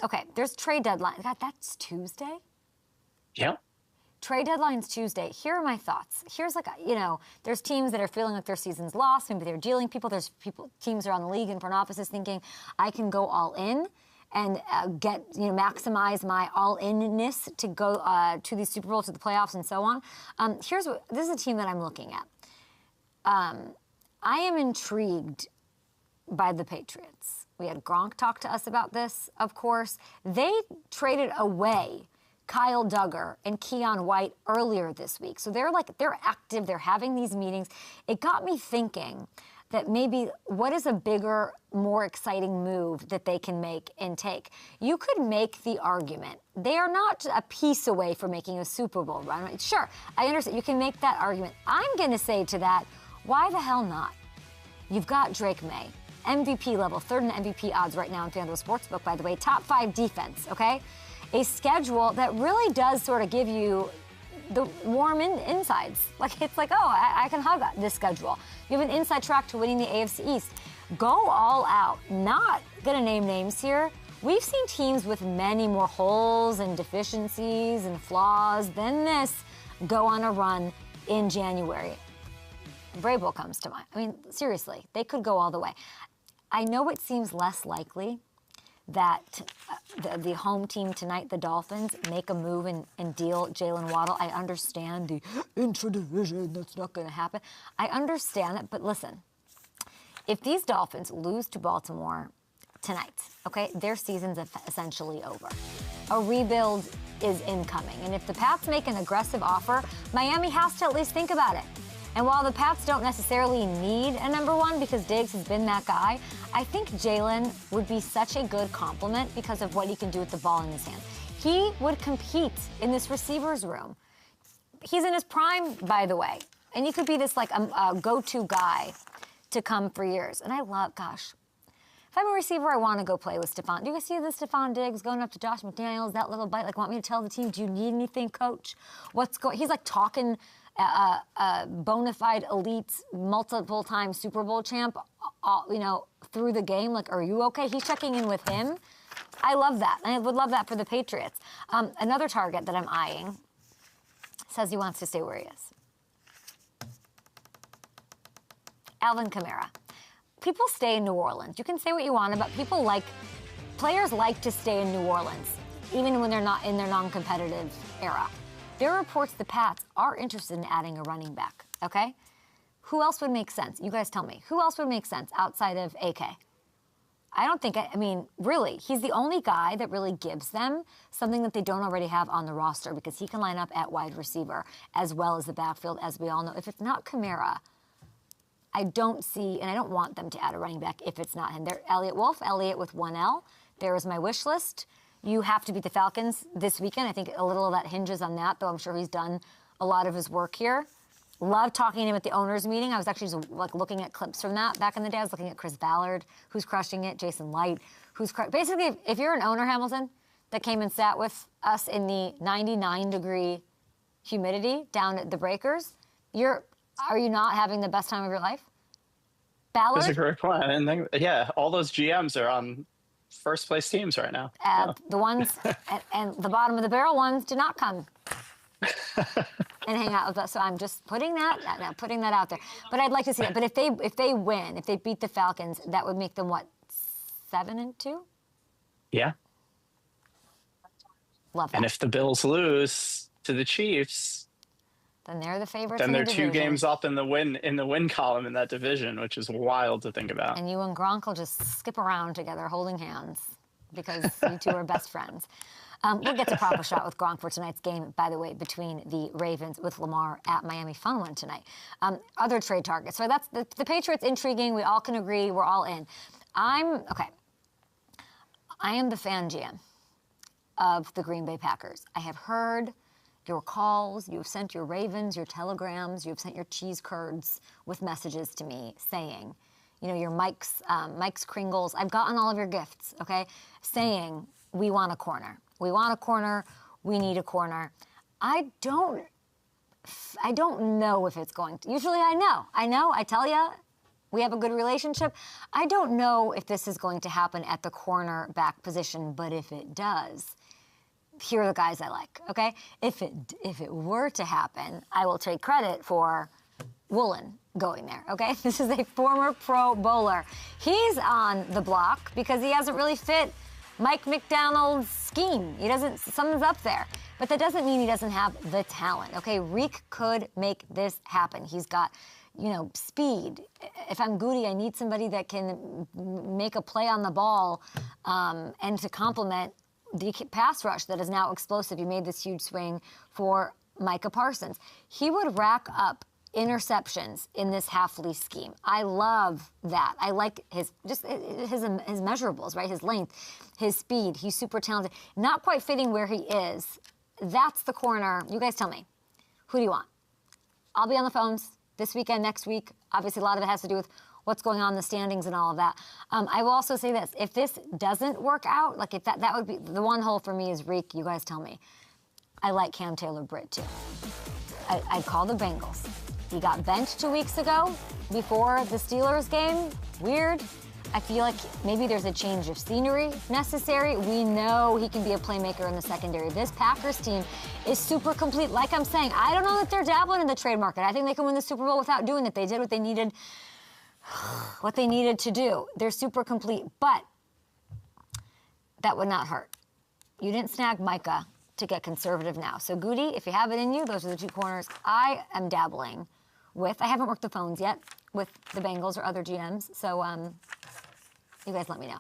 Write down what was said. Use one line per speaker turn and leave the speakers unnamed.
Okay, there's trade deadline. God, that's Tuesday?
Yeah.
Trade deadline's Tuesday. Here are my thoughts. Here's there's teams that are feeling like their season's lost. Maybe they're dealing people. There's teams around the league and front offices thinking, I can go all in and maximize my all-inness to go to the Super Bowl, to the playoffs, and so on. This is a team that I'm looking at. I am intrigued by the Patriots. We had Gronk talk to us about this, of course. They traded away Kyle Duggar and Keon White earlier this week. So they're active, they're having these meetings. It got me thinking that maybe what is a bigger, more exciting move that they can make and take? You could make the argument. They are not a piece away from making a Super Bowl run. Sure, I understand. You can make that argument. I'm going to say to that, why the hell not? You've got Drake May, MVP level, third in MVP odds right now in FanDuel Sportsbook, by the way. Top 5 defense, okay? A schedule that really does sort of give you the warm insides. It's like, oh, I can hug this schedule. You have an inside track to winning the AFC East. Go all out. Not going to name names here. We've seen teams with many more holes and deficiencies and flaws than this go on a run in January. Vrabel comes to mind. I mean, seriously, they could go all the way. I know it seems less likely that the home team tonight, the Dolphins, make a move and deal Jaylen Waddle. I understand the intra-division, that's not going to happen. I understand it, but listen, if these Dolphins lose to Baltimore tonight, okay, their season's essentially over. A rebuild is incoming, and if the Pats make an aggressive offer, Miami has to at least think about it. And while the Pats don't necessarily need a number one because Diggs has been that guy, I think Jaylen would be such a good compliment because of what he can do with the ball in his hands. He would compete in this receivers room. He's in his prime, by the way. And he could be this a go-to guy to come for years. And I love, gosh, if I'm a receiver, I want to go play with Stephon. Do you guys see this Stephon Diggs going up to Josh McDaniels, that little bite? Want me to tell the team, do you need anything, coach? He's talking bona fide elite, multiple-time Super Bowl champ, through the game. Are you okay? He's checking in with him. I love that. I would love that for the Patriots. Another target that I'm eyeing says he wants to stay where he is. Alvin Kamara. People stay in New Orleans. You can say what you want about players like to stay in New Orleans, even when they're not in their non-competitive era. There are reports the Pats are interested in adding a running back, okay? Who else would make sense? You guys tell me. Who else would make sense outside of AK? Really, he's the only guy that really gives them something that they don't already have on the roster because he can line up at wide receiver as well as the backfield, as we all know. If it's not Kamara, I don't see, and I don't want them to add a running back if it's not him. They're Elliott with one L. There is my wish list. You have to beat the Falcons this weekend. I think a little of that hinges on that, though I'm sure he's done a lot of his work here. Love talking to him at the owners' meeting. I was actually just looking at clips from that back in the day. I was looking at Chris Ballard, who's crushing it, Jason Light, basically, if you're an owner, Hamilton, that came and sat with us in the 99-degree humidity down at the Breakers, are you not having the best time of your life? Ballard?
That's a great point. And all those GMs are on first-place teams right now.
The ones, and the bottom of the barrel ones did not come and hang out with us. So I'm just putting that out there. But I'd like to see that. But if they win, if they beat the Falcons, that would make them, 7-2?
Yeah.
Love that.
And if the Bills lose to the Chiefs,
then they're the favorites.
Then
they're
the 2 games up in the win column in that division, which is wild to think about.
And you and Gronk will just skip around together holding hands because you two are best friends. We'll get to prop a shot with Gronk for tonight's game, by the way, between the Ravens with Lamar at Miami. Fun one tonight. Other trade targets. So that's the Patriots intriguing. We all can agree. We're all in. I am the fan GM of the Green Bay Packers. I have heard your calls, you have sent your ravens, your telegrams, you have sent your cheese curds with messages to me saying, your Mike's Kringles, I've gotten all of your gifts, okay, saying, we want a corner. We want a corner. We need a corner. I don't know if it's going to. Usually I know. I tell you, We have a good relationship. I don't know if this is going to happen at the cornerback position, but if it does, here are the guys I like, okay? If it were to happen, I will take credit for Woolen going there, okay? This is a former Pro Bowler. He's on the block because he hasn't really fit Mike McDonald's scheme. Something's up there. But that doesn't mean he doesn't have the talent, okay? Reek could make this happen. He's got, speed. If I'm Goody, I need somebody that can make a play on the ball and to complement the pass rush that is now explosive. You made this huge swing for Micah Parsons. He would rack up interceptions in this half-lease scheme. I love that. I like his measurables, right? His length, his speed. He's super talented. Not quite fitting where he is. That's the corner. You guys tell me. Who do you want? I'll be on the phones this weekend, next week. Obviously, a lot of it has to do with what's going on in the standings and all of that. I will also say this. If this doesn't work out, like if that would be the one hole for me is Reek. You guys tell me. I like Cam Taylor-Britt, too. I'd call the Bengals. He got benched 2 weeks ago before the Steelers game. Weird. I feel like maybe there's a change of scenery necessary. We know he can be a playmaker in the secondary. This Packers team is super complete. Like I'm saying, I don't know that they're dabbling in the trade market. I think they can win the Super Bowl without doing it. They did what they needed to do. They're super complete, but that would not hurt. You didn't snag Micah to get conservative now. So, Goody, if you have it in you, those are the two corners I am dabbling with. I haven't worked the phones yet with the Bengals or other GMs, so you guys let me know.